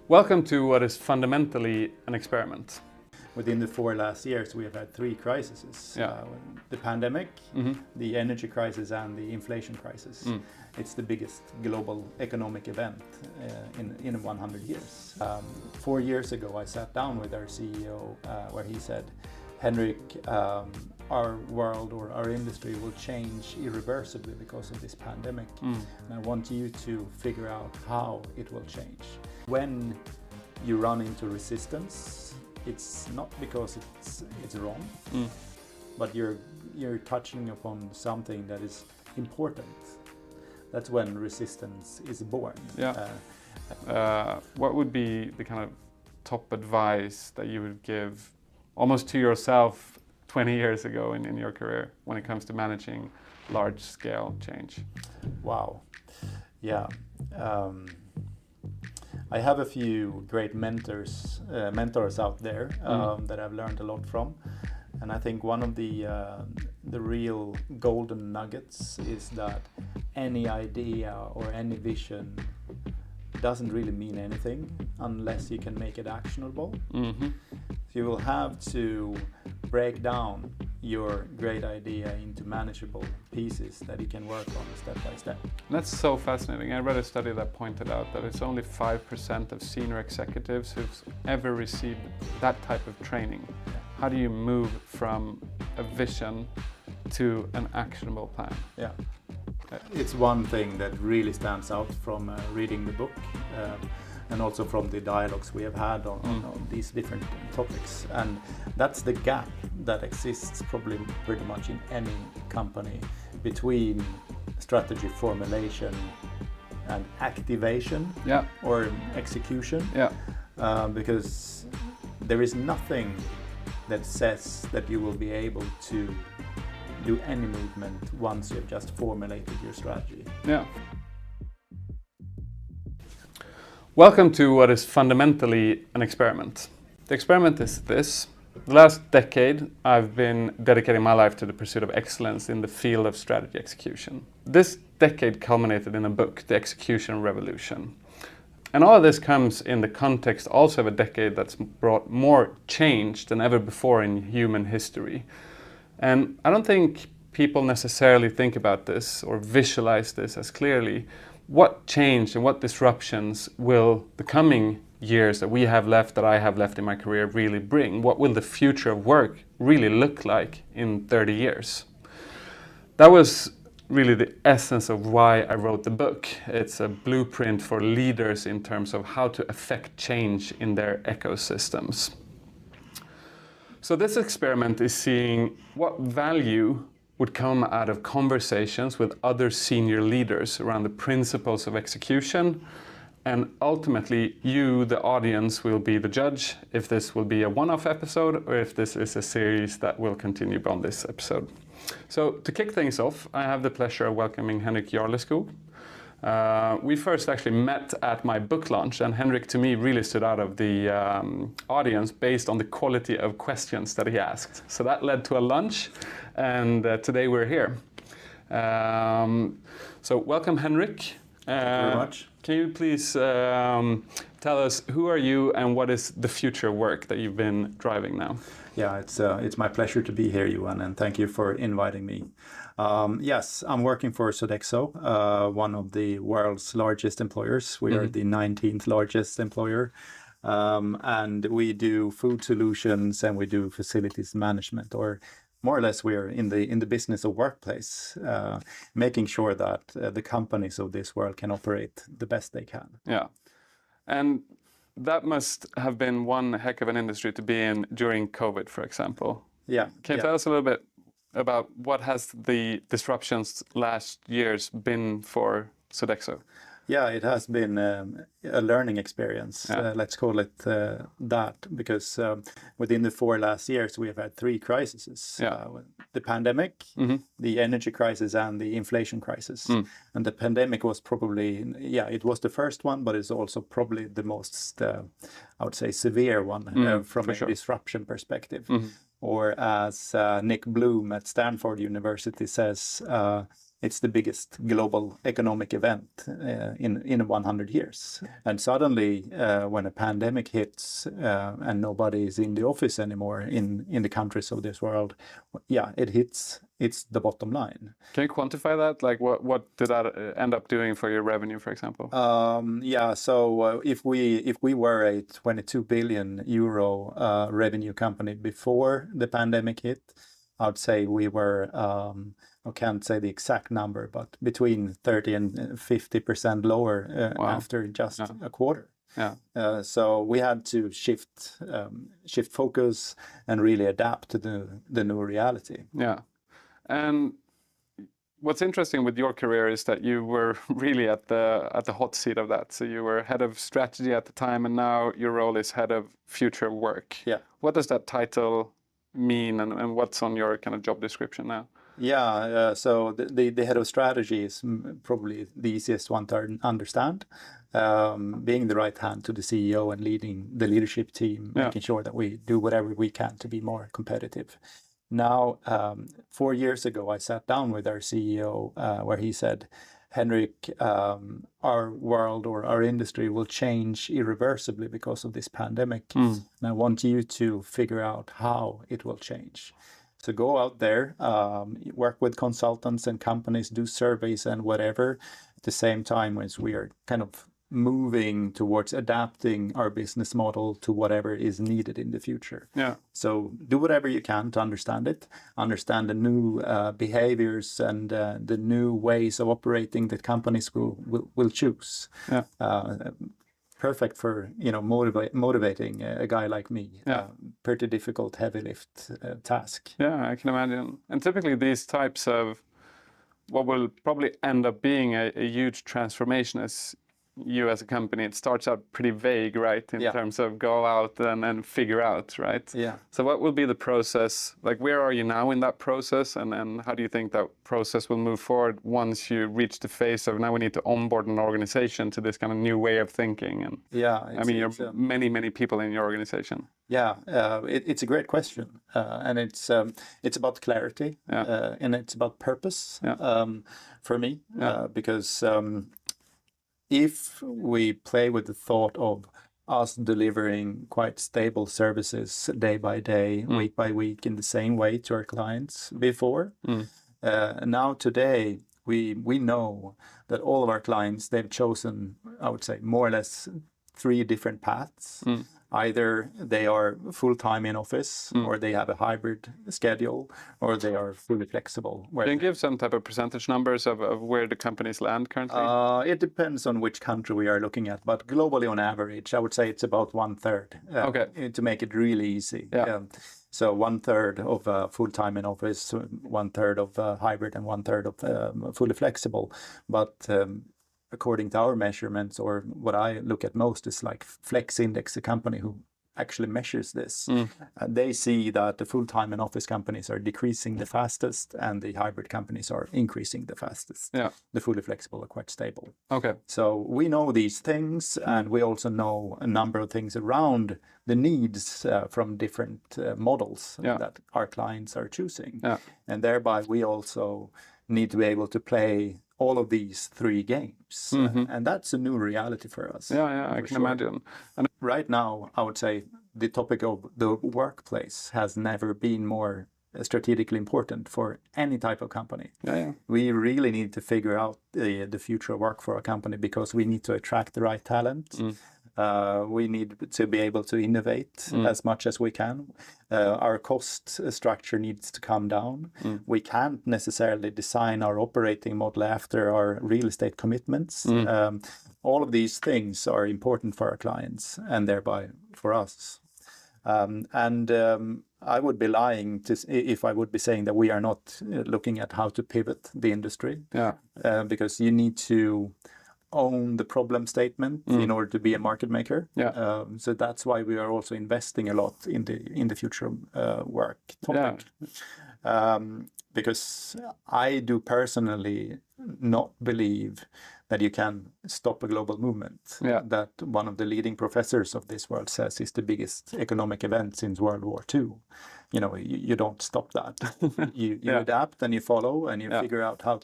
Welcome to what is fundamentally an experiment. Within the last 4 years, we have had three crises. The pandemic, the energy crisis, and the inflation crisis. It's the biggest global economic event in 100 years. 4 years ago, I sat down with our CEO where he said, Henrik, our world or our industry will change irreversibly because of this pandemic. And I want you to figure out how it will change. When you run into resistance, it's not because it's wrong, but you're touching upon something that is important. That's when resistance is born. What would be the kind of top advice that you would give almost to yourself 20 years ago in your career when it comes to managing large-scale change? Wow. Yeah. I have a few great mentors out there that I've learned a lot from, and I think one of the real golden nuggets is that any idea or any vision doesn't really mean anything unless you can make it actionable. So you will have to break down your great idea into manageable pieces that you can work on step by step. That's so fascinating. I read a study that pointed out that it's only 5% of senior executives who've ever received that type of training. How do you move from a vision to an actionable plan? Yeah. It's one thing that really stands out from reading the book and also from the dialogues we have had on these different topics. And that's the gap that exists probably pretty much in any company between strategy formulation and activation or execution. Because there is nothing that says that you will be able to do any movement once you've just formulated your strategy. Welcome to what is fundamentally an experiment. The experiment is this. The last decade, I've been dedicating my life to the pursuit of excellence in the field of strategy execution. This decade culminated in a book, The Execution Revolution. And all of this comes in the context also of a decade that's brought more change than ever before in human history. And I don't think people necessarily think about this or visualize this as clearly. What change and what disruptions will the coming years that we have left, that I have left in my career, really bring? What will the future of work really look like in 30 years? That was really the essence of why I wrote the book. It's a blueprint for leaders in terms of how to affect change in their ecosystems. So this experiment is seeing what value would come out of conversations with other senior leaders around the principles of execution. And ultimately, you, the audience, will be the judge if this will be a one-off episode or if this is a series that will continue beyond this episode. So to kick things off, I have the pleasure of welcoming Henrik Jarleskog. We first actually met at my book launch, and Henrik, to me, really stood out of the audience based on the quality of questions that he asked. So that led to a lunch, and today we're here. So welcome, Henrik. Thank you very much. Can you please tell us who are you and what is the future work that you've been driving now? Yeah, it's my pleasure to be here, Johan, and thank you for inviting me. Yes, I'm working for Sodexo, one of the world's largest employers. We are the 19th largest employer, and we do food solutions and we do facilities management, or more or less we are in the business of workplace, making sure that the companies of this world can operate the best they can. Yeah, and that must have been one heck of an industry to be in during COVID, for example. Yeah. Can you tell us a little bit about what has the disruptions last years been for Sodexo? Yeah, it has been a learning experience, let's call it that, because within the last 4 years, we have had three crises. The pandemic, the energy crisis, and the inflation crisis. And the pandemic was probably, it was the first one, but it's also probably the most, I would say, severe one from a disruption perspective. Or as Nick Bloom at Stanford University says, it's the biggest global economic event in 100 years. And suddenly, when a pandemic hits and nobody is in the office anymore in the countries of this world, it's the bottom line. Can you quantify that? Like what did that end up doing for your revenue, for example? So if we were a 22 billion euro revenue company before the pandemic hit, I'd say we were, I can't say the exact number, but between 30 and 50% lower after just a quarter. Yeah. So we had to shift focus and really adapt to the new reality. Yeah. And what's interesting with your career is that you were really at the hot seat of that. So you were head of strategy at the time, and now your role is head of future work. Yeah. What does that title mean, and what's on your kind of job description now? Yeah, so the head of strategy is probably the easiest one to understand. Being the right hand to the CEO and leading the leadership team, making sure that we do whatever we can to be more competitive. Now, 4 years ago, I sat down with our CEO where he said, Henrik, our world or our industry will change irreversibly because of this pandemic. And I want you to figure out how it will change. So go out there, work with consultants and companies, do surveys and whatever, at the same time as we are kind of moving towards adapting our business model to whatever is needed in the future. Yeah. So do whatever you can to understand it, understand the new behaviors and the new ways of operating that companies will choose. Yeah. Perfect for motivating a guy like me. Yeah. Pretty difficult, heavy lift task. Yeah, I can imagine. And typically these types of what will probably end up being a huge transformation as you as a company, it starts out pretty vague, right? In terms of go out and figure out, right? Yeah. So what will be the process? Like, where are you now in that process? And how do you think that process will move forward once you reach the phase of now we need to onboard an organization to this kind of new way of thinking? And I mean, you're many people in your organization. Yeah, it's a great question. And it's about clarity and it's about purpose for me. Because if we play with the thought of us delivering quite stable services day by day, week by week in the same way to our clients before, now today we know that all of our clients, they've chosen, I would say, more or less 3 different paths. Either they are full-time in office, or they have a hybrid schedule, or they are fully flexible. Can you give some type of percentage numbers of where the companies land currently? It depends on which country we are looking at, but globally on average, I would say it's about 1/3. To make it really easy. So 1/3 of full-time in office, 1/3 of hybrid, and 1/3 of fully flexible. But according to our measurements, or what I look at most is like Flex Index, a company who actually measures this. They see that the full-time in office companies are decreasing the fastest and the hybrid companies are increasing the fastest. The fully flexible are quite stable. So we know these things, and we also know a number of things around the needs from different models that our clients are choosing. And thereby we also need to be able to play all of these 3 games. And that's a new reality for us. I can imagine. And right now, I would say the topic of the workplace has never been more strategically important for any type of company. We really need to figure out the future of work for a company, because we need to attract the right talent. We need to be able to innovate as much as we can. Our cost structure needs to come down. We can't necessarily design our operating model after our real estate commitments. All of these things are important for our clients and thereby for us. I would be lying if I would be saying that we are not looking at how to pivot the industry. Because you need to own the problem statement in order to be a market maker. So that's why we are also investing a lot in the future work topic. Because I do personally not believe that you can stop a global movement. That one of the leading professors of this world says is the biggest economic event since World War II. You know, you don't stop that. You adapt and you follow and you figure out how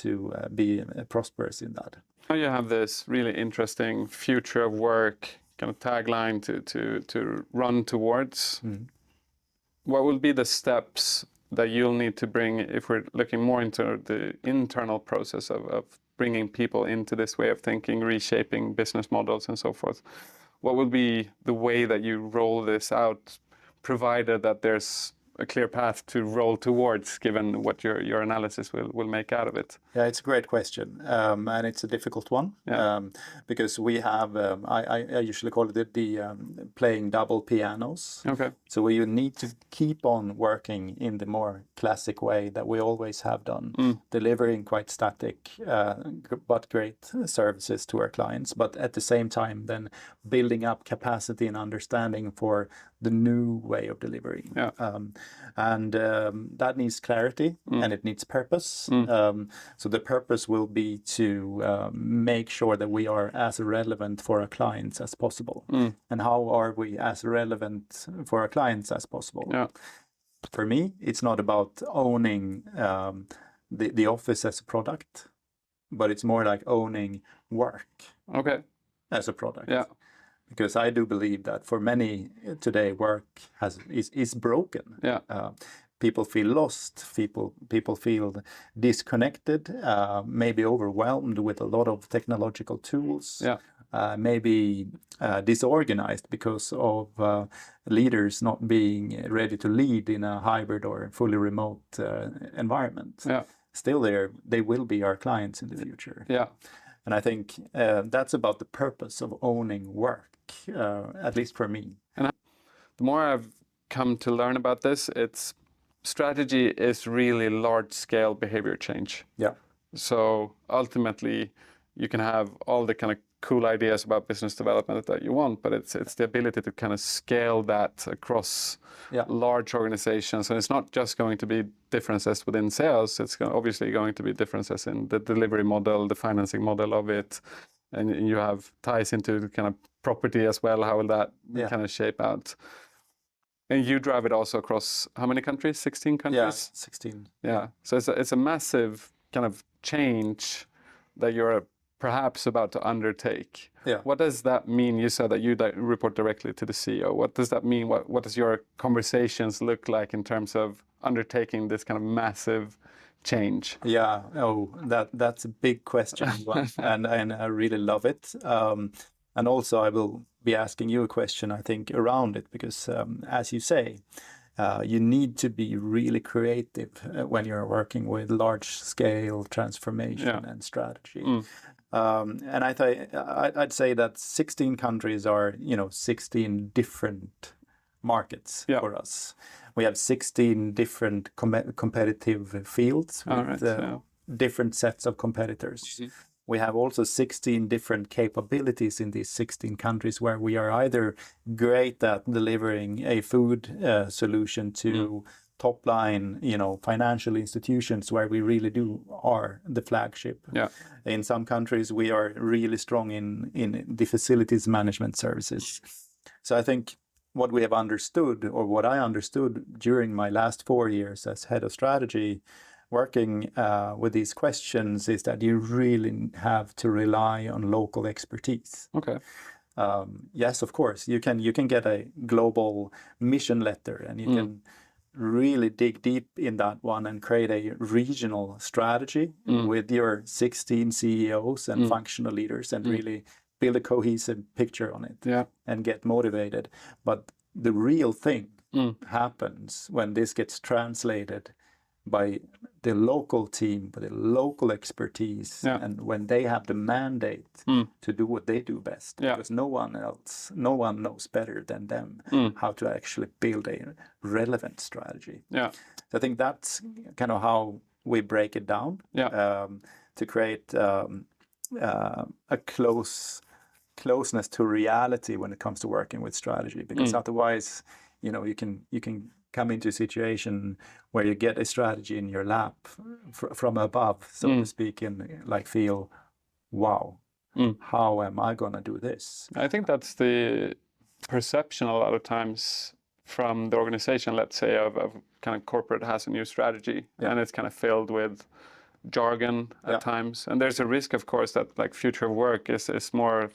to be prosperous in that. Now you have this really interesting future of work kind of tagline to run towards. What will be the steps that you'll need to bring if we're looking more into the internal process of bringing people into this way of thinking, reshaping business models and so forth? What will be the way that you roll this out, provided that there's a clear path to roll towards, given what your analysis will make out of it? Yeah, it's a great question, and it's a difficult one, because we have, I usually call it the playing double pianos. Okay. So we need to keep on working in the more classic way that we always have done, delivering quite static but great services to our clients, but at the same time then building up capacity and understanding for the new way of delivering. And that needs clarity and it needs purpose. So the purpose will be to make sure that we are as relevant for our clients as possible. And how are we as relevant for our clients as possible? For me, it's not about owning the office as a product, but it's more like owning work as a product. Because I do believe that for many today, work is broken. People feel lost. People feel disconnected. Maybe overwhelmed with a lot of technological tools. Maybe disorganized because of leaders not being ready to lead in a hybrid or fully remote environment. Still, they will be our clients in the future. And I think that's about the purpose of owning work. At least for me. And the more I've come to learn about this, strategy is really large-scale behavior change. So ultimately, you can have all the kind of cool ideas about business development that you want, but it's the ability to kind of scale that across large organizations. And it's not just going to be differences within sales. It's obviously going to be differences in the delivery model, the financing model of it. And you have ties into the kind of property as well. How will that kind of shape out? And you drive it also across how many countries? 16 countries? Yeah, 16. So it's a massive kind of change that you're perhaps about to undertake. What does that mean? You said that you report directly to the CEO. What does that mean? What does your conversations look like in terms of undertaking this kind of massive change? That's a big question, and I really love it. And also I will be asking you a question, I think, around it, because as you say, you need to be really creative when you're working with large-scale transformation and strategy. And I'd say that 16 countries are 16 different markets for us. We have 16 different competitive fields with different sets of competitors. We have also 16 different capabilities in these 16 countries where we are either great at delivering a food solution to top line, financial institutions where we really are the flagship. In some countries, we are really strong in the facilities management services. So I think what we have understood, or what I understood during my last 4 years as head of strategy, working with these questions, is that you really have to rely on local expertise. Yes, of course, you can get a global mission letter, and you can really dig deep in that one and create a regional strategy with your 16 CEOs and functional leaders, and really build a cohesive picture on it and get motivated. But the real thing happens when this gets translated by the local team, by the local expertise, and when they have the mandate to do what they do best, because no one knows better than them how to actually build a relevant strategy. So I think that's kind of how we break it down to create a closeness to reality when it comes to working with strategy, because otherwise, you can come into a situation where you get a strategy in your lap from above, so to speak, and feel, wow, how am I going to do this? I think that's the perception a lot of times from the organization, let's say, of kind of corporate has a new strategy, and it's kind of filled with jargon at times. And there's a risk, of course, that like future of work is more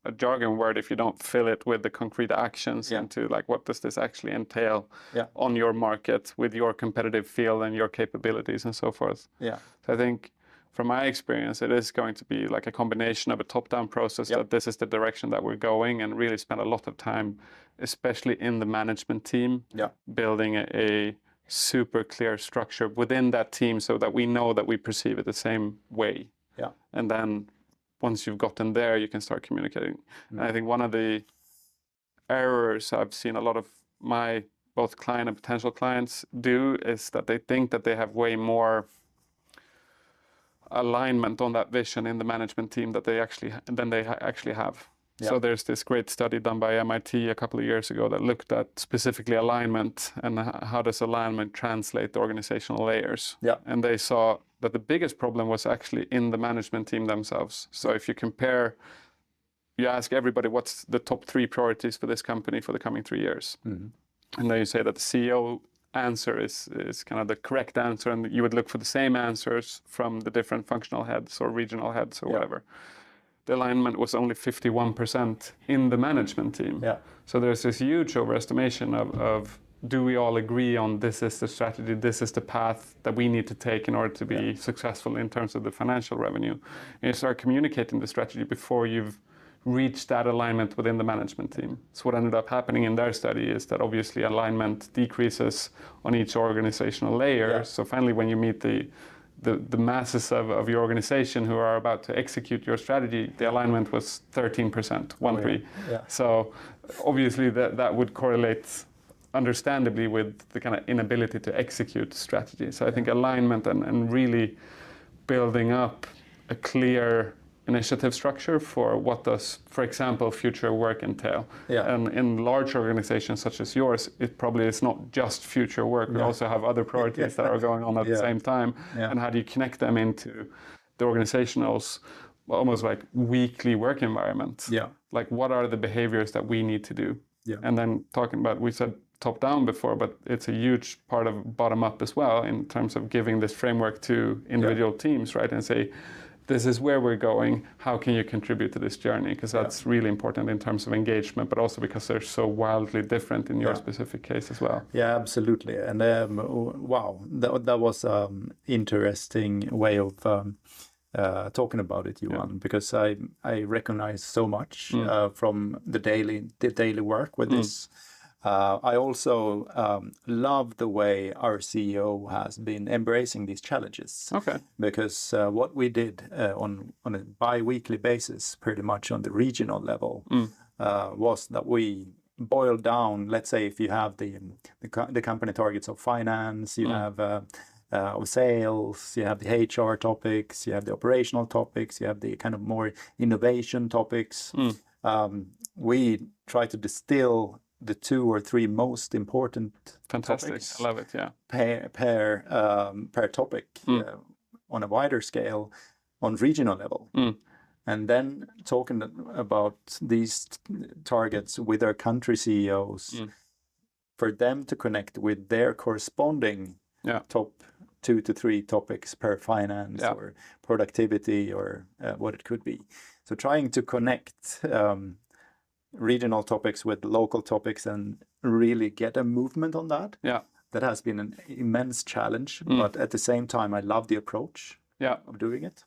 a jargon word if you don't fill it with the concrete actions into like what does this actually entail on your market with your competitive field and your capabilities and so forth. So I think from my experience, it is going to be like a combination of a top-down process that this is the direction that we're going, and really spend a lot of time, especially in the management team, building a super clear structure within that team so that we know that we perceive it the same way. And then once you've gotten there, you can start communicating. And I think one of the errors I've seen a lot of my both client and potential clients do is that they think that they have way more alignment on that vision in the management team that they actually have. So there's this great study done by MIT a couple of years ago that looked at specifically alignment and how does alignment translate the organizational layers. And they saw that the biggest problem was actually in the management team themselves. So if you compare, you ask everybody what's the top 3 priorities for this company for the coming 3 years. And then you say that the CEO answer is kind of the correct answer, and you would look for the same answers from the different functional heads or regional heads or whatever. The alignment was only 51% in the management team. So there's this huge overestimation of do we all agree on this is the strategy, this is the path that we need to take in order to be successful in terms of the financial revenue. And you start communicating the strategy before you've reach that alignment within the management team. So what ended up happening in their study is that obviously alignment decreases on each organizational layer. So finally, when you meet the masses of your organization who are about to execute your strategy, the alignment was 13%, 1-3. So obviously that would correlate understandably with the kind of inability to execute strategy. So I think alignment and really building up a clear initiative structure for what does, for example, future work entail. And in large organizations such as yours, it probably is not just future work. We also have other priorities that are going on at the same time. And how do you connect them into the organizational's almost like weekly work environment? Like what are the behaviors that we need to do? And then talking about, we said top down before, but it's a huge part of bottom up as well in terms of giving this framework to individual teams, right? And say, this is where we're going. How can you contribute to this journey? Because that's really important in terms of engagement, but also because they're so wildly different in your specific case as well. Yeah, absolutely. And wow, that was interesting way of talking about it, Johan, because I recognize so much from the daily work with this. I also love the way our CEO has been embracing these challenges. Because what we did on a bi-weekly basis, pretty much on the regional level, was that we boiled down, let's say if you have the company targets of finance, you have of sales, you have the HR topics, you have the operational topics, you have the kind of more innovation topics. We try to distill the 2 or 3 most important topics. I love it. Per topic on a wider scale on regional level. And then talking about these targets with our country CEOs for them to connect with their corresponding top 2 to 3 topics per finance or productivity or what it could be. So trying to connect regional topics with local topics and really get a movement on that. That has been an immense challenge, but at the same time, I love the approach of doing it.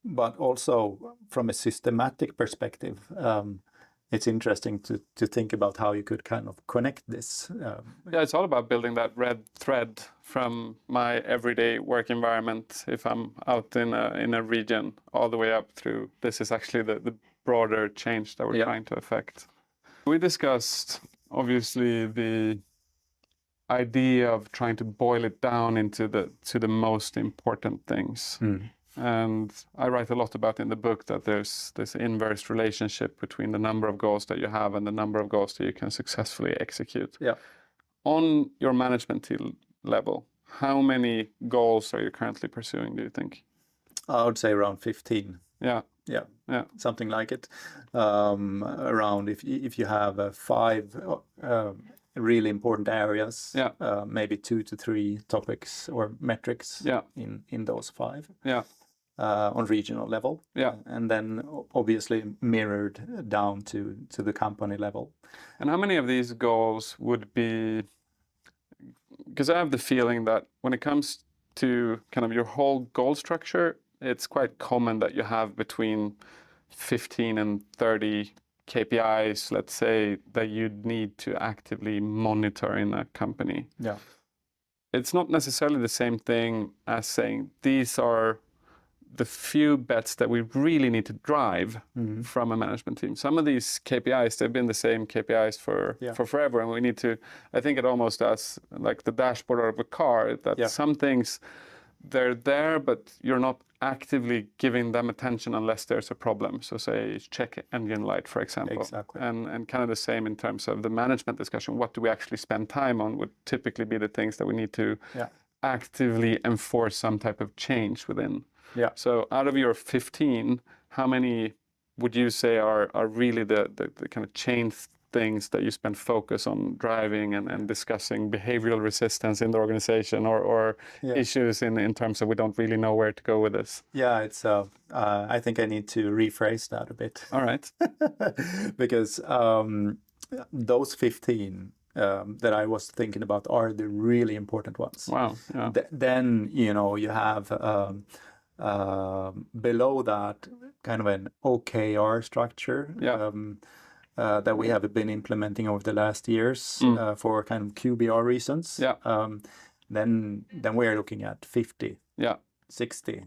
But also from a systematic perspective, it's interesting to think about how you could kind of connect this. It's all about building that red thread from my everyday work environment, if I'm out in a region, all the way up through, this is actually the broader change that we're trying to affect. We discussed, obviously, the idea of trying to boil it down into the most important things. And I write a lot about in the book that there's this inverse relationship between the number of goals that you have and the number of goals that you can successfully execute. On your management team level, how many goals are you currently pursuing, do you think? I would say around 15. Yeah. Something like it. Around if you have 5 really important areas, maybe 2 to 3 topics or metrics in those 5. On regional level, and then obviously mirrored down to the company level. And how many of these goals would be? Because I have the feeling that when it comes to kind of your whole goal structure, it's quite common that you have between 15 and 30 KPIs, let's say, that you need to actively monitor in a company. Yeah. It's not necessarily the same thing as saying these are the few bets that we really need to drive from a management team. Some of these KPIs, they've been the same KPIs for forever, and we need to, I think it almost as like the dashboard of a car, that some things, they're there, but you're not actively giving them attention unless there's a problem. So say check engine light, for example. Exactly. And kind of the same in terms of the management discussion. What do we actually spend time on would typically be the things that we need to actively enforce some type of change within. Yeah. So out of your 15, how many would you say are really the kind of change things that you spend focus on driving and discussing behavioral resistance in the organization or issues in terms of we don't really know where to go with this? Yeah, it's I think I need to rephrase that a bit. All right. Because those 15 that I was thinking about are the really important ones. Wow. Yeah. Then, you have below that kind of an OKR structure that we have been implementing over the last years for kind of QBR reasons. Then we are looking at 50, 60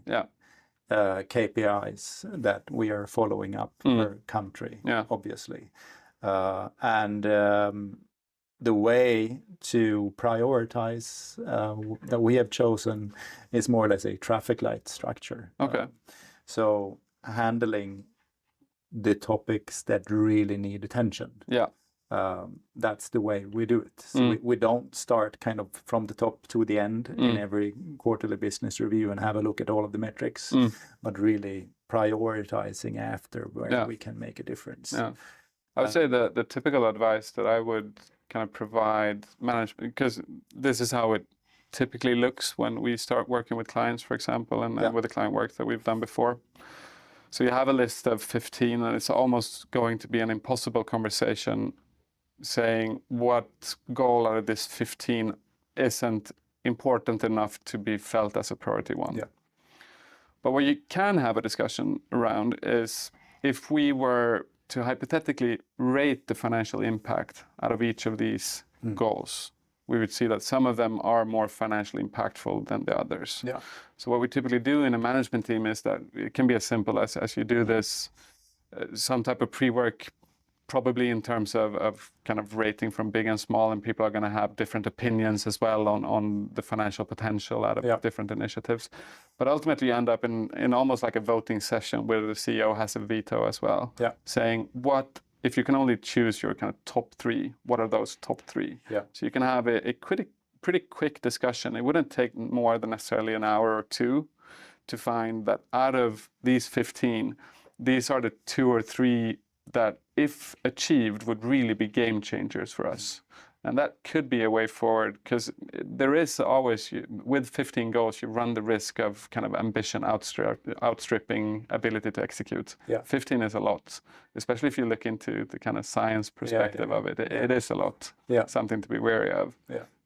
KPIs that we are following up per country, obviously. And the way to prioritize that we have chosen is more or less a traffic light structure. Okay. So handling the topics that really need attention. That's the way we do it. So we don't start kind of from the top to the end in every quarterly business review and have a look at all of the metrics, but really prioritizing after where we can make a difference. I would say the typical advice that I would kind of provide management, because this is how it typically looks when we start working with clients, for example, and with the client work that we've done before. So you have a list of 15, and it's almost going to be an impossible conversation saying what goal out of this 15 isn't important enough to be felt as a priority one. But what you can have a discussion around is if we were to hypothetically rate the financial impact out of each of these goals, we would see that some of them are more financially impactful than the others. So what we typically do in a management team is that it can be as simple as you do this, some type of pre-work, probably in terms of kind of rating from big and small, and people are going to have different opinions as well on the financial potential out of different initiatives. But ultimately you end up in almost like a voting session where the CEO has a veto as well, saying what, if you can only choose your kind of top 3, what are those top 3? So you can have a pretty quick discussion. It wouldn't take more than necessarily an hour or 2 to find that out of these 15, these are the 2 or 3 that, if achieved, would really be game changers for us. And that could be a way forward, because there is always, with 15 goals, you run the risk of kind of ambition outstripping ability to execute. 15 is a lot, especially if you look into the kind of science perspective of it. It is a lot, something to be wary of.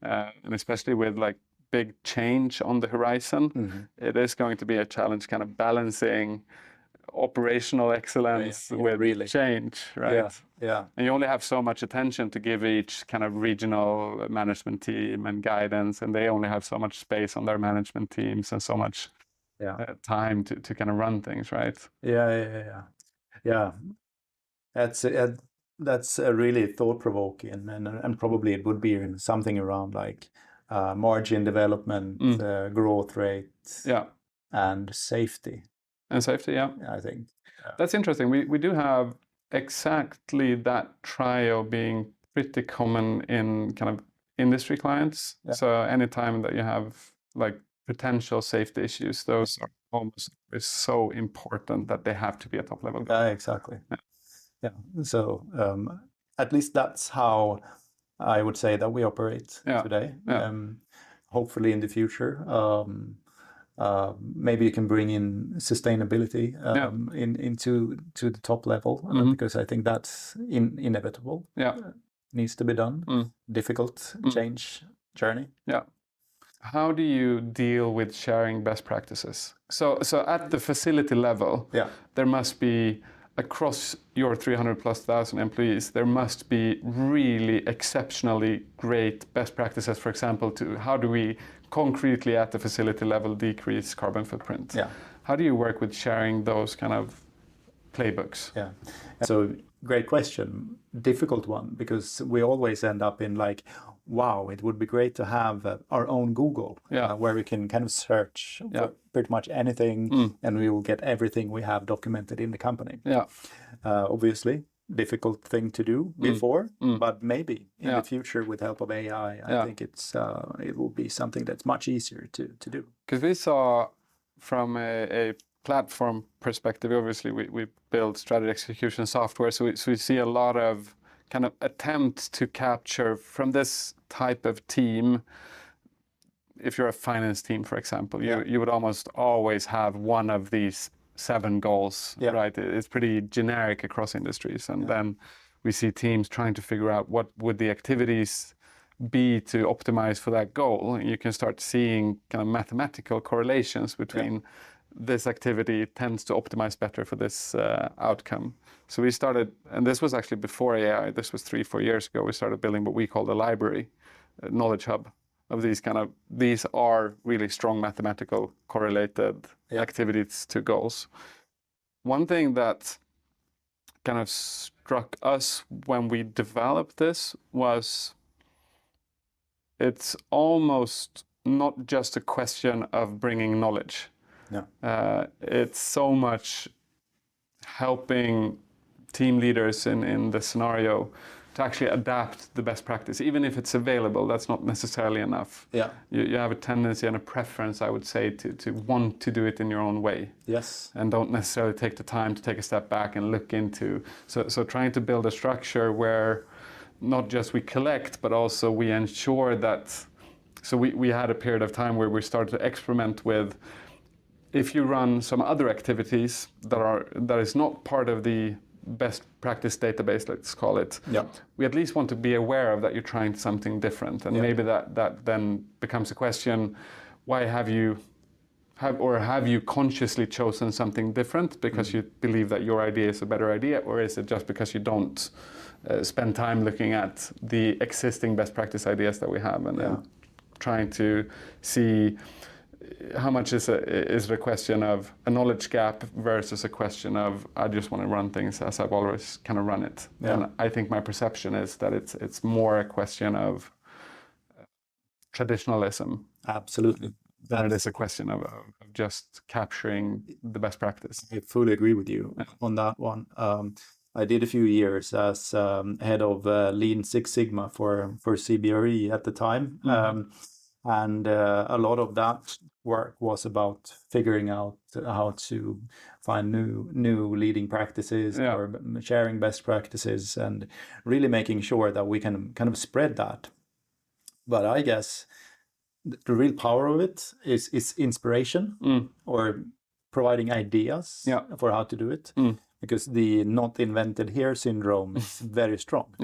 And especially with like big change on the horizon, it is going to be a challenge kind of balancing operational excellence with really change, right? And you only have so much attention to give each kind of regional management team and guidance, and they only have so much space on their management teams and so much time to kind of run things, right? That's really thought-provoking, and probably it would be something around like margin development, growth rate, and safety. And safety, I think. That's interesting. We do have exactly that trio being pretty common in kind of industry clients. So anytime that you have like potential safety issues, those are almost is so important that they have to be a top level goal. Exactly. Yeah. So at least that's how I would say that we operate today. Hopefully in the future, maybe you can bring in sustainability into the top level, because I think that's inevitable. Needs to be done. Difficult change journey. How do you deal with sharing best practices? So at the facility level, there must be, across your 300,000+ employees, there must be really exceptionally great best practices. For example, to how do we concretely at the facility level decrease carbon footprint? How do you work with sharing those kind of playbooks? So great question. Difficult one, because we always end up in like, wow, it would be great to have our own Google, where we can kind of search for pretty much anything, and we will get everything we have documented in the company. Obviously, difficult thing to do before, but maybe in the future with help of AI, I think it will be something that's much easier to do. Because we saw from a platform perspective, obviously we build strategy execution software, so we see a lot of kind of attempts to capture from this type of team. If you're a finance team, for example, you would almost always have one of these 7 goals, right? It's pretty generic across industries. And then we see teams trying to figure out what would the activities be to optimize for that goal. And you can start seeing kind of mathematical correlations between this activity tends to optimize better for this outcome. So we started, and this was actually before AI, this was 3-4 years ago, we started building what we call the library, knowledge hub of these are really strong mathematical correlated activities to goals. One thing that kind of struck us when we developed this was it's almost not just a question of bringing knowledge. It's so much helping team leaders in the scenario to actually adapt the best practice. Even if it's available, that's not necessarily enough. You have a tendency and a preference, I would say, to want to do it in your own way. And don't necessarily take the time to take a step back and look into. So trying to build a structure where not just we collect, but also we ensure that. So we had a period of time where we started to experiment with, if you run some other activities that is not part of the best practice database, let's call it, we at least want to be aware of that you're trying something different. And maybe that then becomes a question, why have you consciously chosen something different because you believe that your idea is a better idea, or is it just because you don't spend time looking at the existing best practice ideas that we have and trying to see how much is it a question of a knowledge gap versus a question of I just want to run things as I've always kind of run it. And I think my perception is that it's more a question of traditionalism. Absolutely. Than it is a question of just capturing the best practice. I fully agree with you on that one. I did a few years as head of Lean Six Sigma for CBRE at the time. And a lot of that work was about figuring out how to find new leading practices or sharing best practices and really making sure that we can kind of spread that. But I guess the real power of it is inspiration or providing ideas for how to do it. Because the not invented here syndrome is very strong.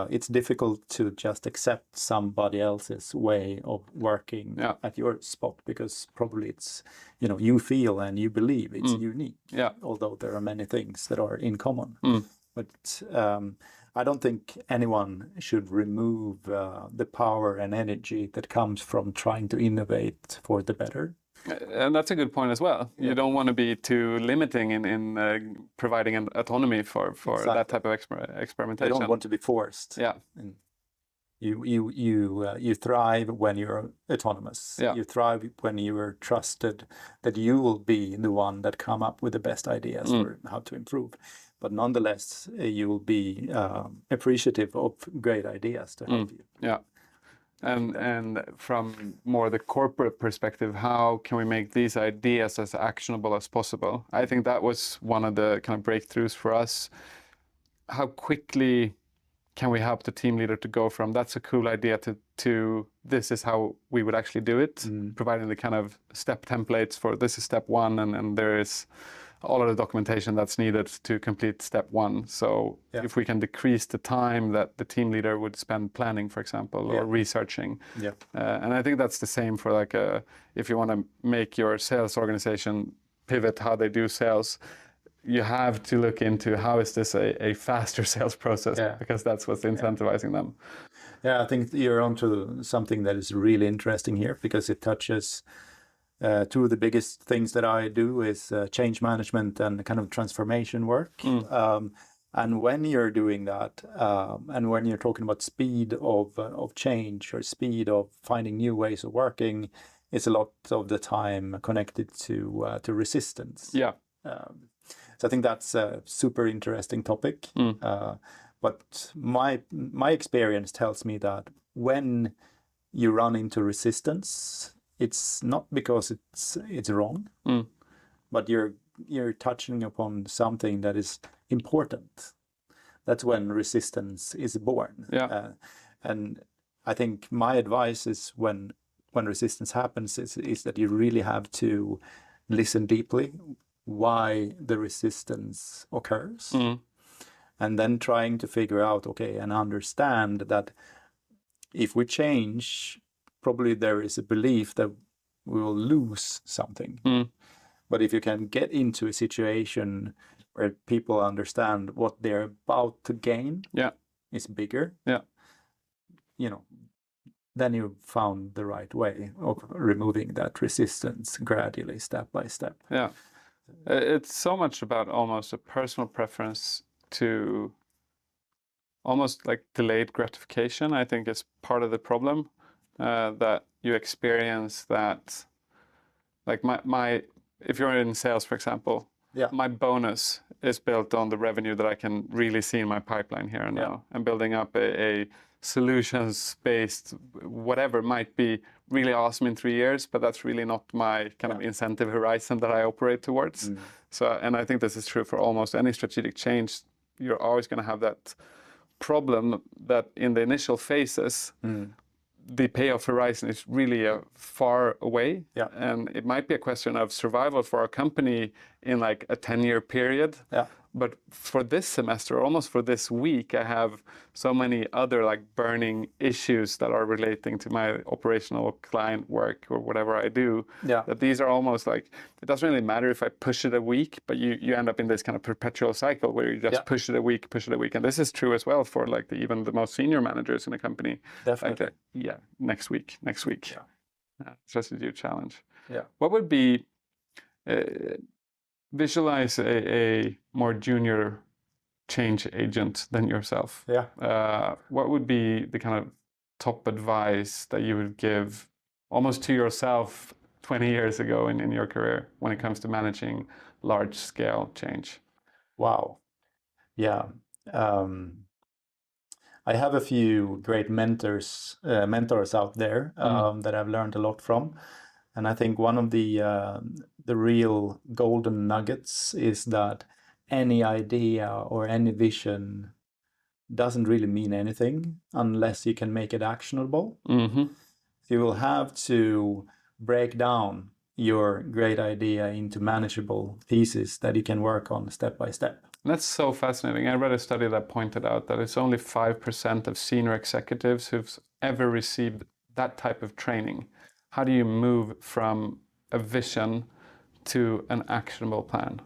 It's difficult to just accept somebody else's way of working at your spot, because probably it's, you feel and you believe it's unique, although there are many things that are in common. But I don't think anyone should remove the power and energy that comes from trying to innovate for the better. And that's a good point as well. You don't want to be too limiting in providing an autonomy for that type of experimentation. I don't want to be forced. And you thrive when you're autonomous. You thrive when you are trusted that you will be the one that come up with the best ideas for how to improve. But nonetheless, you will be appreciative of great ideas to help you. And from more the corporate perspective, how can we make these ideas as actionable as possible? I think that was one of the kind of breakthroughs for us. How quickly can we help the team leader to go from that's a cool idea to this is how we would actually do it, providing the kind of step templates for this is step one, and there is all of the documentation that's needed to complete step one. So if we can decrease the time that the team leader would spend planning, for example, or researching. And I think that's the same for like if you want to make your sales organization pivot how they do sales, you have to look into how is this a faster sales process, because that's what's incentivizing them. Yeah, I think you're onto something that is really interesting here, because it touches two of the biggest things that I do is change management and kind of transformation work. And when you're doing that, and when you're talking about speed of change or speed of finding new ways of working, it's a lot of the time connected to resistance. So I think that's a super interesting topic. But my experience tells me that when you run into resistance, it's not because it's wrong, but you're touching upon something that is important. That's when resistance is born. And I think my advice is when resistance happens is that you really have to listen deeply why the resistance occurs, and then trying to figure out, and understand that if we change, probably there is a belief that we will lose something. But if you can get into a situation where people understand what they're about to gain is bigger, then you've found the right way of removing that resistance gradually, step by step. It's so much about almost a personal preference to almost like delayed gratification. I think is part of the problem, that you experience that, like my if you're in sales, for example, my bonus is built on the revenue that I can really see in my pipeline here and now, and building up a solutions-based whatever might be really awesome in 3 years, but that's really not my kind of incentive horizon that I operate towards. So, and I think this is true for almost any strategic change. You're always going to have that problem that in the initial phases, the payoff horizon is really far away. And it might be a question of survival for our company in like a 10-year period. But for this semester, almost for this week, I have so many other like burning issues that are relating to my operational client work or whatever I do. That these are almost like, it doesn't really matter if I push it a week, but you end up in this kind of perpetual cycle where you just push it a week. And this is true as well for like even the most senior managers in a company. Definitely. Like, next week. It's just a huge challenge. What would be... visualize a more junior change agent than yourself. What would be the kind of top advice that you would give almost to yourself 20 years ago in your career when it comes to managing large scale change? Wow. I have a few great mentors out there that I've learned a lot from. And I think one of the real golden nuggets is that any idea or any vision doesn't really mean anything unless you can make it actionable. You will have to break down your great idea into manageable pieces that you can work on step by step. That's so fascinating. I read a study that pointed out that it's only 5% of senior executives who've ever received that type of training. How do you move from a vision to an actionable plan?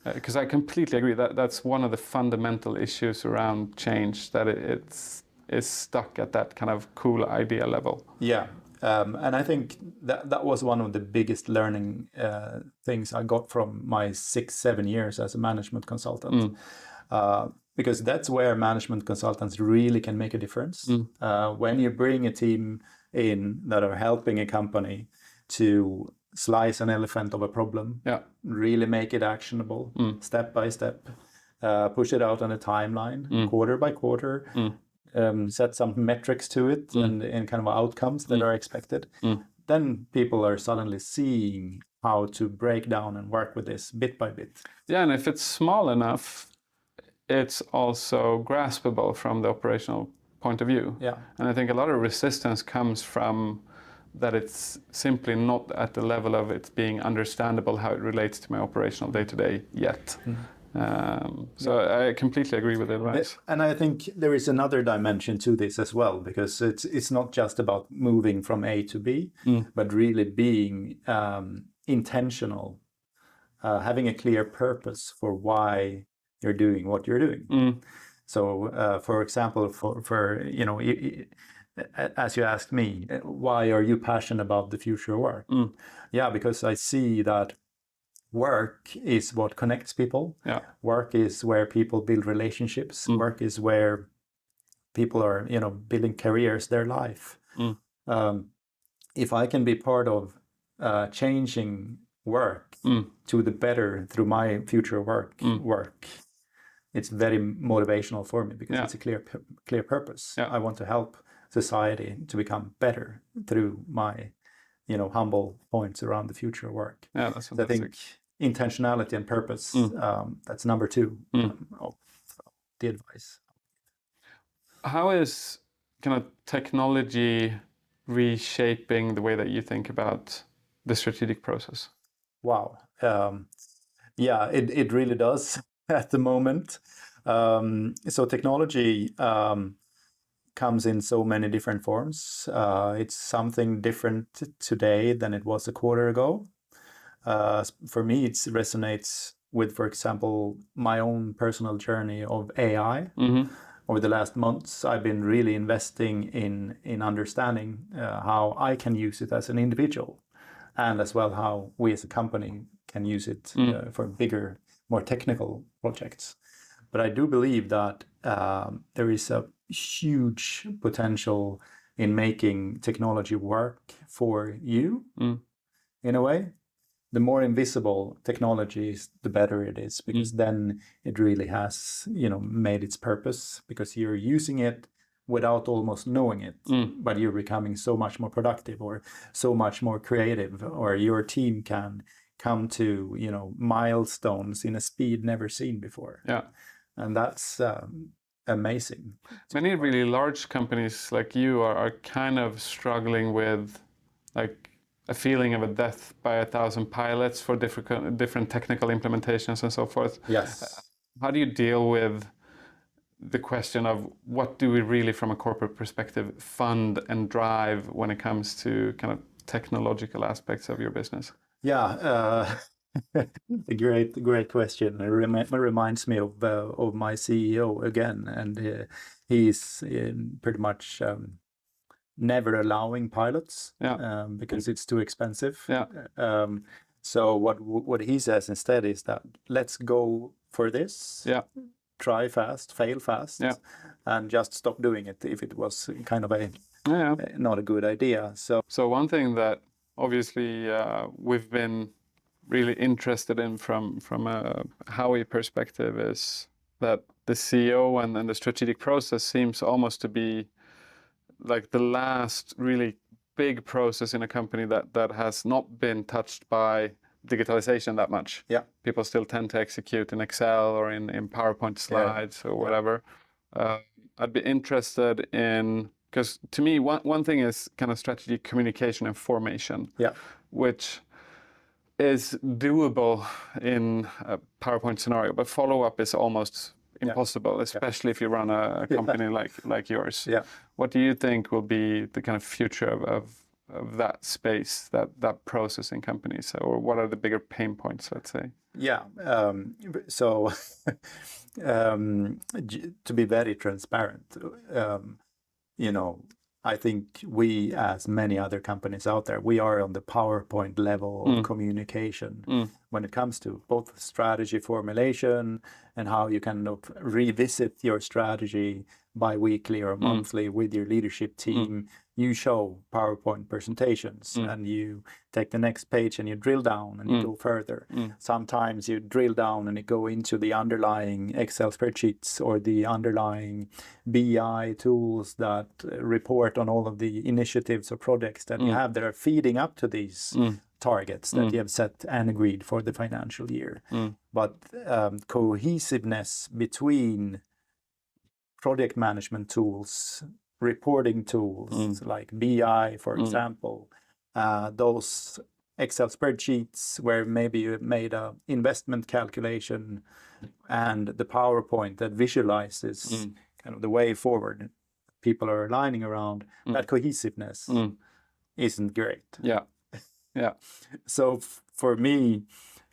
Because I completely agree that that's one of the fundamental issues around change, that it's stuck at that kind of cool idea level. And I think that was one of the biggest learning things I got from my 6-7 years as a management consultant. Because that's where management consultants really can make a difference. When you bring a team in that are helping a company to slice an elephant of a problem, really make it actionable, step by step, push it out on a timeline, quarter by quarter, set some metrics to it and kind of outcomes that are expected, then people are suddenly seeing how to break down and work with this bit by bit. Yeah, and if it's small enough, it's also graspable from the operational point of view. Yeah. And I think a lot of resistance comes from that it's simply not at the level of it being understandable how it relates to my operational day-to-day yet. So I completely agree with the advice. And I think there is another dimension to this as well, because it's not just about moving from A to B, but really being intentional, having a clear purpose for why you're doing what you're doing. So, for example, for as you asked me, why are you passionate about the future of work? Yeah, because I see that work is what connects people. Yeah. Work is where people build relationships. Work is where people are, building careers, their life. If I can be part of changing work to the better through my future work, it's very motivational for me because it's a clear purpose. Yeah. I want to help society to become better through my, humble points around the future of work. Yeah, that's fantastic. So I think intentionality and purpose, that's number 2 of the advice. How is kind of technology reshaping the way that you think about the strategic process? Wow. Yeah, it really does at the moment. So technology comes in so many different forms. It's something different today than it was a quarter ago. For me, it resonates with, for example, my own personal journey of AI. Over the last months, I've been really investing in understanding how I can use it as an individual, and as well how we as a company can use it for bigger, more technical projects. But I do believe that there is a huge potential in making technology work for you in a way. The more invisible technology is, the better it is, because then it really has, made its purpose, because you're using it without almost knowing it, but you're becoming so much more productive or so much more creative, or your team can come to, milestones in a speed never seen before. Yeah. And that's amazing. Many really large companies like you are kind of struggling with like a feeling of a death by 1,000 pilots for different technical implementations and so forth. Yes. How do you deal with the question of what do we really, from a corporate perspective, fund and drive when it comes to kind of technological aspects of your business? Yeah, a great question. It reminds me of my CEO again, and he's pretty much never allowing pilots because it's too expensive. Yeah. So what he says instead is that let's go for this. Yeah. Try fast, fail fast, and just stop doing it if it was kind of not a good idea. So one thing that obviously we've been really interested in from a Howie perspective is that the CEO and the strategic process seems almost to be like the last really big process in a company that has not been touched by digitalization that much. Yeah. People still tend to execute in Excel or in PowerPoint slides or whatever. I'd be interested in, because to me, one thing is kind of strategy, communication, and formation, which is doable in a PowerPoint scenario, but follow-up is almost impossible, especially if you run a company like yours. Yeah. What do you think will be the kind of future of that space, that process in companies, or what are the bigger pain points, let's say? Yeah. So to be very transparent, I think we, as many other companies out there, we are on the PowerPoint level of communication when it comes to both strategy formulation and how you can revisit your strategy bi-weekly or monthly with your leadership team you show PowerPoint presentations and you take the next page and you drill down and you go further. Sometimes you drill down and you go into the underlying Excel spreadsheets or the underlying BI tools that report on all of the initiatives or projects that you have that are feeding up to these targets that you have set and agreed for the financial year. But cohesiveness between project management tools, reporting tools like BI, for example, those Excel spreadsheets where maybe you made an investment calculation, and the PowerPoint that visualizes kind of the way forward people are aligning around, that cohesiveness isn't great. Yeah. So for me,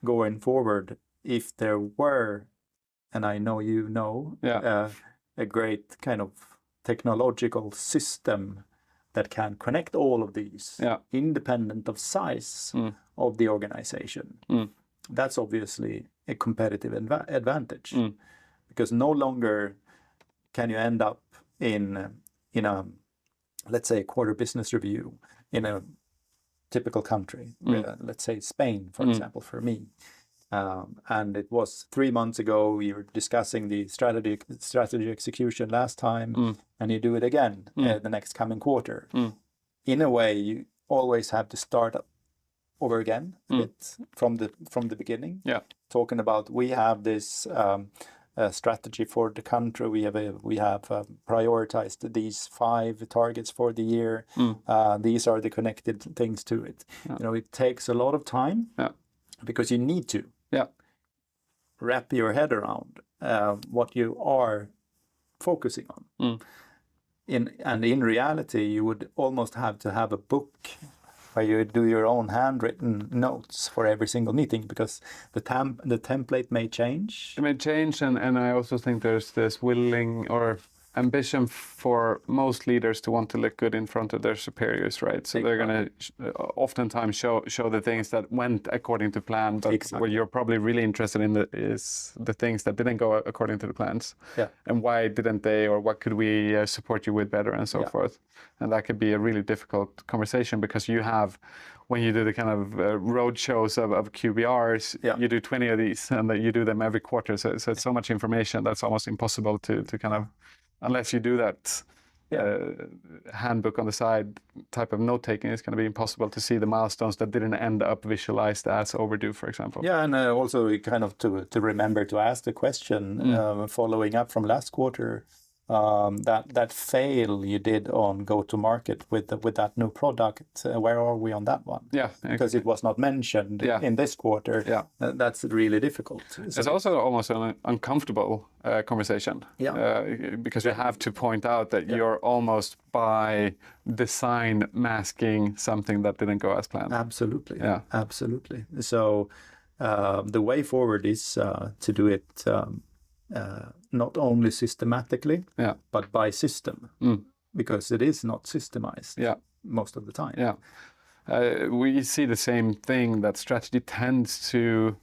going forward, if there were, and I know you know, a great kind of technological system that can connect all of these, independent of size of the organization, that's obviously a competitive advantage, because no longer can you end up in a, let's say, a quarter business review in a typical country, let's say Spain, for example, for me. And it was 3 months ago, we were discussing the strategy execution last time, and you do it again the next coming quarter. In a way, you always have to start over again a bit from the beginning. Talking about, we have this strategy for the country. We have prioritized these 5 targets for the year. These are the connected things to it. It takes a lot of time because you need to wrap your head around what you are focusing on. In reality, you would almost have to have a book where you do your own handwritten notes for every single meeting, because the template may change. It may change, and I also think there's this willing or ambition for most leaders to want to look good in front of their superiors, right? So they're going to oftentimes show the things that went according to plan, but what you're probably really interested in is the things that didn't go according to the plans. And why didn't they, or what could we support you with better, and so forth. And that could be a really difficult conversation, because you have, when you do the kind of road shows of QBRs, you do 20 of these, and that you do them every quarter. So it's so much information that's almost impossible to kind of, unless you do that handbook on the side type of note taking, it's going to be impossible to see the milestones that didn't end up visualized as overdue, for example. And also kind of to remember to ask the question, following up from last quarter, that fail you did on go to market with that new product, where are we on that one? Because it was not mentioned in this quarter. That's really difficult. It's also almost an uncomfortable conversation, because you have to point out that you're almost by design masking something that didn't go as planned. Absolutely. Absolutely. So the way forward is to do it not only systematically, but by system, because it is not systemized most of the time. We see the same thing, that strategy tends to,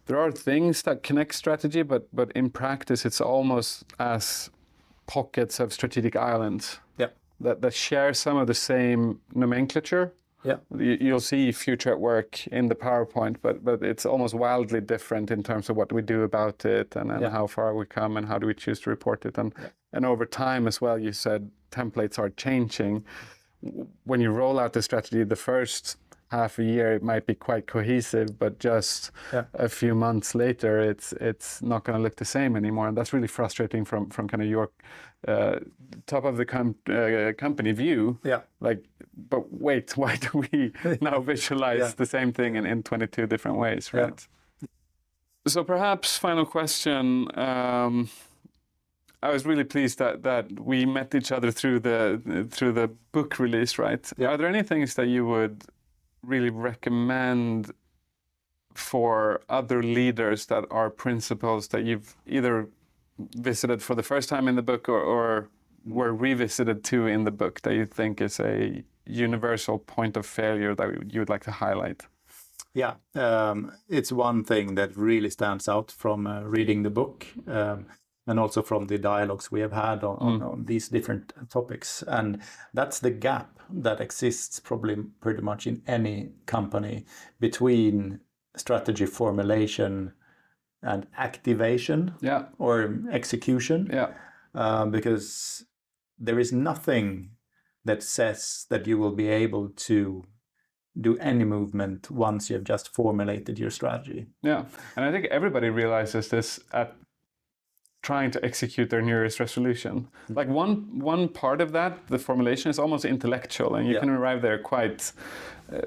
there are things that connect strategy, but in practice it's almost as pockets of strategic islands that share some of the same nomenclature. You'll see future at work in the PowerPoint, but it's almost wildly different in terms of what we do about it, and how far we come, and how do we choose to report it. And over time as well, you said templates are changing. When you roll out the strategy, the first half a year it might be quite cohesive, but just a few months later it's not going to look the same anymore, and that's really frustrating from kind of your top of the company view. Like, but wait, why do we now visualize the same thing in 22 different ways, right? So perhaps final question. I was really pleased that we met each other through the book release, right? Are there any things that you would really recommend for other leaders that are principles that you've either visited for the first time in the book or were revisited to in the book, that you think is a universal point of failure that you would like to highlight? It's one thing that really stands out from reading the book, and also from the dialogues we have had on these different topics. And that's the gap that exists probably pretty much in any company between strategy formulation and activation or execution. Because there is nothing that says that you will be able to do any movement once you have just formulated your strategy. Yeah, and I think everybody realizes this at trying to execute their New Year's resolution. Like one part of that, the formulation, is almost intellectual, and you can arrive there quite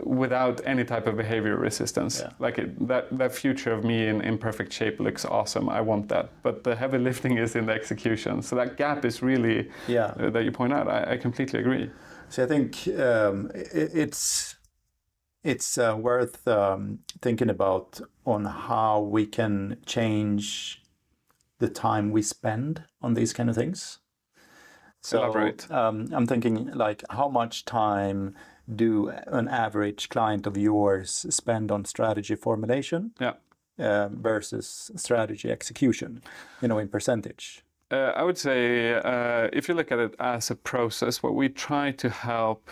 without any type of behavior resistance. Like that future of me in perfect shape looks awesome. I want that. But the heavy lifting is in the execution. So that gap is really that you point out. I completely agree. So I think it's worth thinking about on how we can change the time we spend on these kind of things. So elaborate. I'm thinking, like, how much time do an average client of yours spend on strategy formulation versus strategy execution, in percentage? I would say if you look at it as a process, what we try to help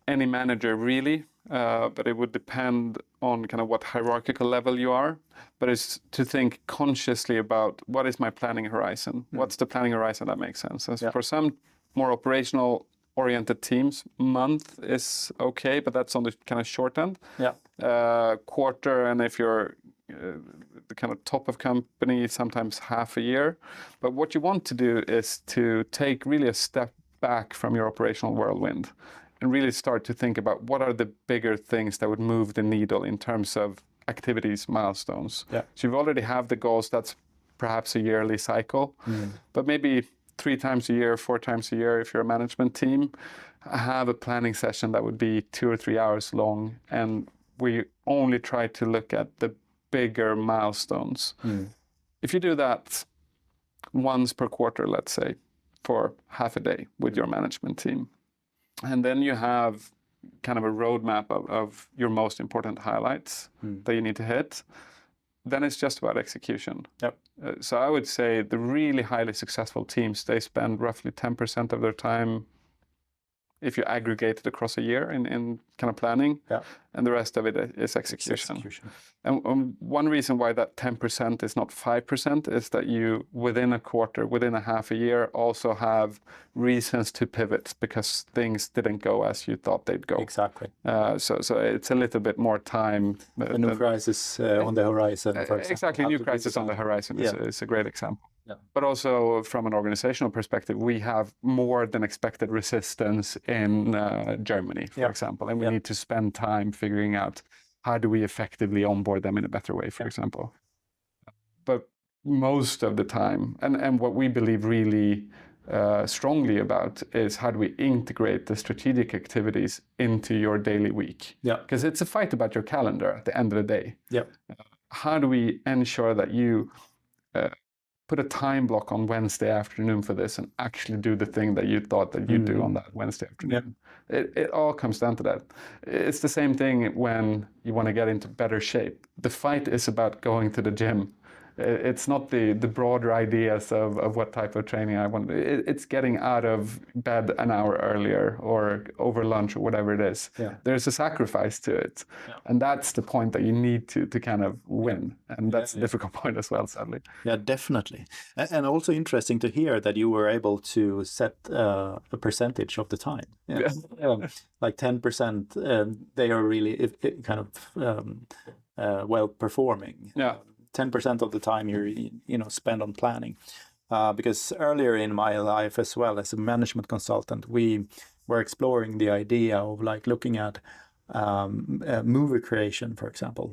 any manager really, but it would depend on kind of what hierarchical level you are, but it's to think consciously about what is my planning horizon? What's the planning horizon that makes sense? So for some more operational oriented teams, month is okay, but that's on the kind of short end. Quarter, and if you're the kind of top of company, sometimes half a year. But what you want to do is to take really a step back from your operational whirlwind and really start to think about what are the bigger things that would move the needle in terms of activities, milestones. So you already have the goals, that's perhaps a yearly cycle, but maybe 3 times a year, 4 times a year, if you're a management team, have a planning session that would be 2 or 3 hours long, and we only try to look at the bigger milestones. If you do that once per quarter, let's say, for half a day with your management team, and then you have kind of a roadmap of your most important highlights that you need to hit, then it's just about execution. So I would say the really highly successful teams, they spend roughly 10% of their time, if you aggregate it across a year, in kind of planning, and the rest of it is execution. And one reason why that 10% is not 5% is that you, within a quarter, within a half a year, also have reasons to pivot because things didn't go as you thought they'd go. Exactly. So it's a little bit more time. A new crisis on the horizon, for example. Exactly, new crisis on the horizon is a great example. But also from an organizational perspective, we have more than expected resistance in Germany, for example, and we need to spend time figuring out how do we effectively onboard them in a better way, for example. But most of the time, and what we believe really strongly about is how do we integrate the strategic activities into your daily week? Because it's a fight about your calendar at the end of the day. How do we ensure that you put a time block on Wednesday afternoon for this and actually do the thing that you thought that you'd do on that Wednesday afternoon? It all comes down to that. It's the same thing when you want to get into better shape. The fight is about going to the gym. It's not the broader ideas of what type of training I want. It's getting out of bed an hour earlier or over lunch or whatever it is. There's a sacrifice to it. And that's the point that you need to kind of win. And that's a difficult point as well, sadly. Yeah, definitely. And also interesting to hear that you were able to set a percentage of the time. Like 10%, they are really kind of well performing. 10% of the time you spend on planning. Because earlier in my life as well as a management consultant, we were exploring the idea of like looking at movie creation, for example.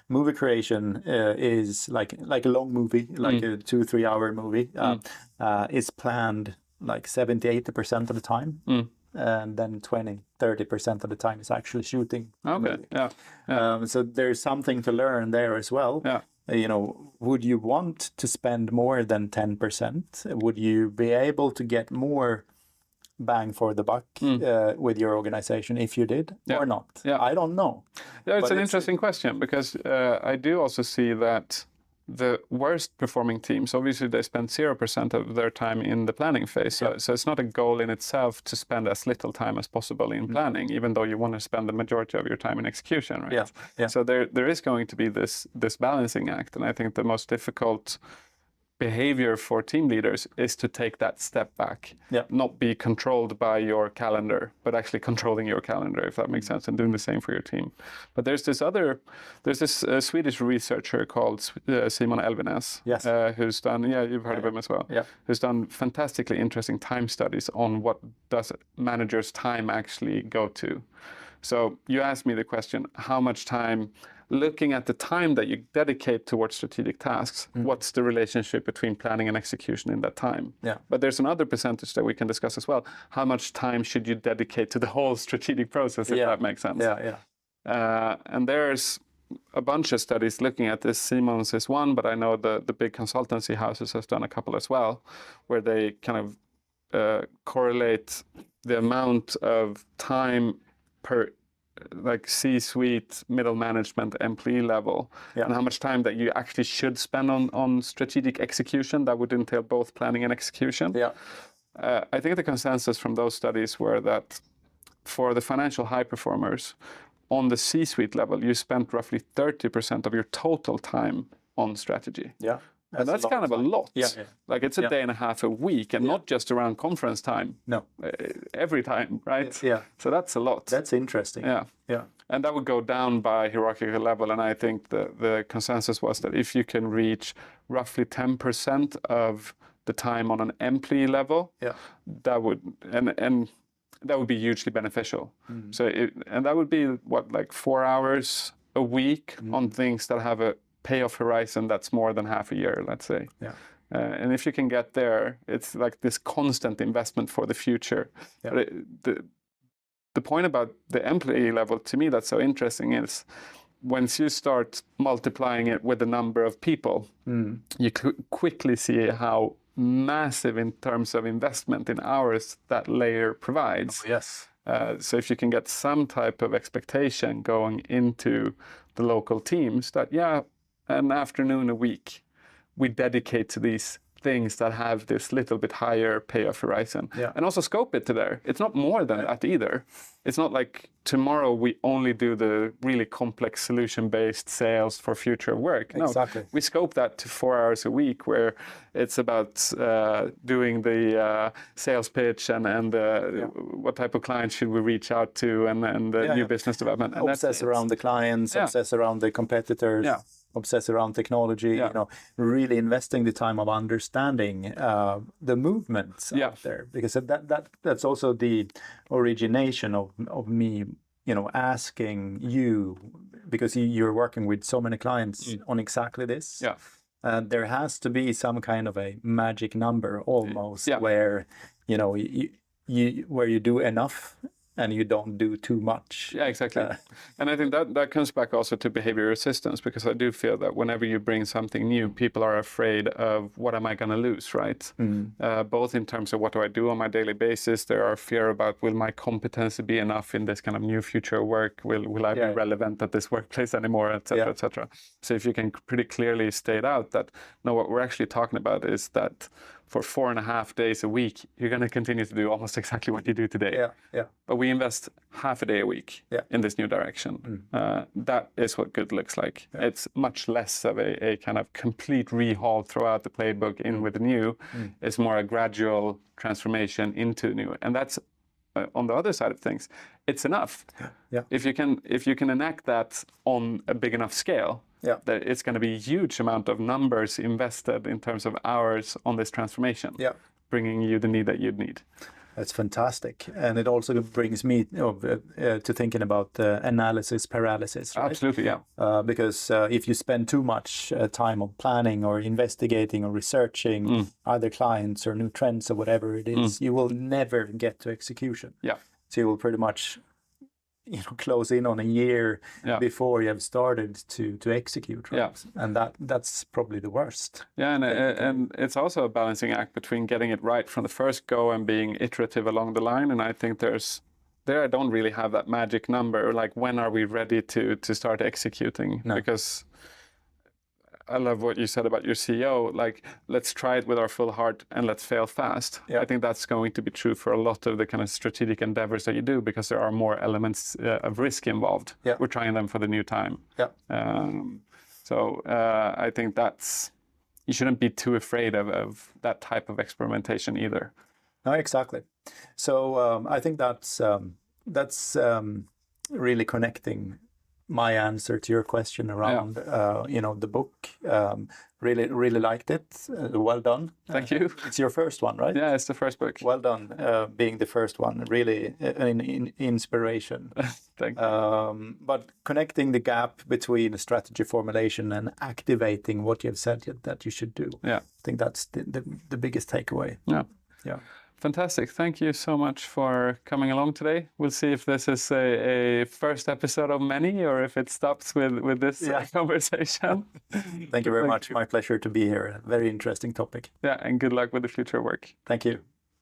Movie creation is like a long movie, like a 2-3 hour movie, is planned like 70-80% of the time. And then 20-30% of the time is actually shooting. So there's something to learn there as well. Would you want to spend more than 10%? Would you be able to get more bang for the buck with your organization if you did or not? I don't know. It's an interesting question because I do also see that the worst performing teams, obviously they spend 0% of their time in the planning phase. So it's not a goal in itself to spend as little time as possible in planning, even though you want to spend the majority of your time in execution, right? So there is going to be this balancing act. And I think the most difficult behavior for team leaders is to take that step back, not be controlled by your calendar, but actually controlling your calendar, if that makes sense, and doing the same for your team. But there's this Swedish researcher called Simon Elvenes, who's done, you've heard of him as well, who's done fantastically interesting time studies on what does managers' time actually go to. So you asked me the question, how much time, looking at the time that you dedicate towards strategic tasks, what's the relationship between planning and execution in that time? But there's another percentage that we can discuss as well. How much time should you dedicate to the whole strategic process, if that makes sense? And there's a bunch of studies looking at this. Simon's is one, but I know the big consultancy houses has done a couple as well, where they kind of correlate the amount of time per like C-suite, middle management, employee level, and how much time that you actually should spend on strategic execution. That would entail both planning and execution. I think the consensus from those studies were that for the financial high performers, on the C-suite level, you spent roughly 30% of your total time on strategy. And that's kind of a lot. Like it's a day and a half a week, and not just around conference time. No. Every time, right? So that's a lot. That's interesting. And that would go down by hierarchical level. And I think the consensus was that if you can reach roughly 10% of the time on an employee level, that would and that would be hugely beneficial. So and that would be like 4 hours a week on things that have a payoff horizon that's more than half a year, let's say. And if you can get there, it's like this constant investment for the future. But the point about the employee level, to me, that's so interesting is once you start multiplying it with the number of people, you quickly see how massive in terms of investment in hours that layer provides. So if you can get some type of expectation going into the local teams that, an afternoon a week we dedicate to these things that have this little bit higher payoff horizon, and also scope it to there. It's not more than that either. It's not like tomorrow we only do the really complex solution-based sales for future work. No, we scope that to 4 hours a week, where it's about doing the sales pitch and what type of clients should we reach out to, and the new business development. And obsess around the clients, obsess around the competitors. Obsess around technology, really investing the time of understanding the movements out there, because that's also the origination of me, asking you, because you're working with so many clients on exactly this. There has to be some kind of a magic number almost, where where you do enough and you don't do too much. Exactly. And I think that comes back also to behavior resistance, because I do feel that whenever you bring something new, people are afraid of what am I going to lose, right? Both in terms of what do I do on my daily basis, there are fear about will my competency be enough in this kind of new future work? Will I be relevant at this workplace anymore, etc., etc. So if you can pretty clearly state out that, no, what we're actually talking about is that for 4.5 days a week, you're going to continue to do almost exactly what you do today. But we invest half a day a week in this new direction. That is what good looks like. It's much less of a kind of complete rehaul throughout the playbook in with the new. It's more a gradual transformation into new. And that's on the other side of things, it's enough. If you can enact that on a big enough scale, that it's going to be a huge amount of numbers invested in terms of hours on this transformation, bringing you the need that you'd need. That's fantastic. And it also brings me to thinking about analysis paralysis. Right? Absolutely, because if you spend too much time on planning or investigating or researching other clients or new trends or whatever it is, you will never get to execution. So you will pretty much close in on a year before you have started to execute, right? And that's probably the worst. And it's also a balancing act between getting it right from the first go and being iterative along the line. And I think I don't really have that magic number, like when are we ready to start executing? Because I love what you said about your CEO. Like, let's try it with our full heart and let's fail fast. Yeah. I think that's going to be true for a lot of the kind of strategic endeavors that you do, because there are more elements of risk involved. Yeah. We're trying them for the new time. Yeah. So I think you shouldn't be too afraid of that type of experimentation either. No, exactly. So I think that's really connecting my answer to your question around, the book. Really liked it. Well done. Thank you. It's your first one, right? Yeah, it's the first book. Well done, being the first one. Really an inspiration. Thank you. But connecting the gap between strategy formulation and activating what you have said that you should do. Yeah. I think that's the biggest takeaway. Yeah. Yeah. Fantastic. Thank you so much for coming along today. We'll see if this is a first episode of many, or if it stops with this conversation. Thank you very much. My pleasure to be here. Very interesting topic. Yeah, and good luck with the future work. Thank you.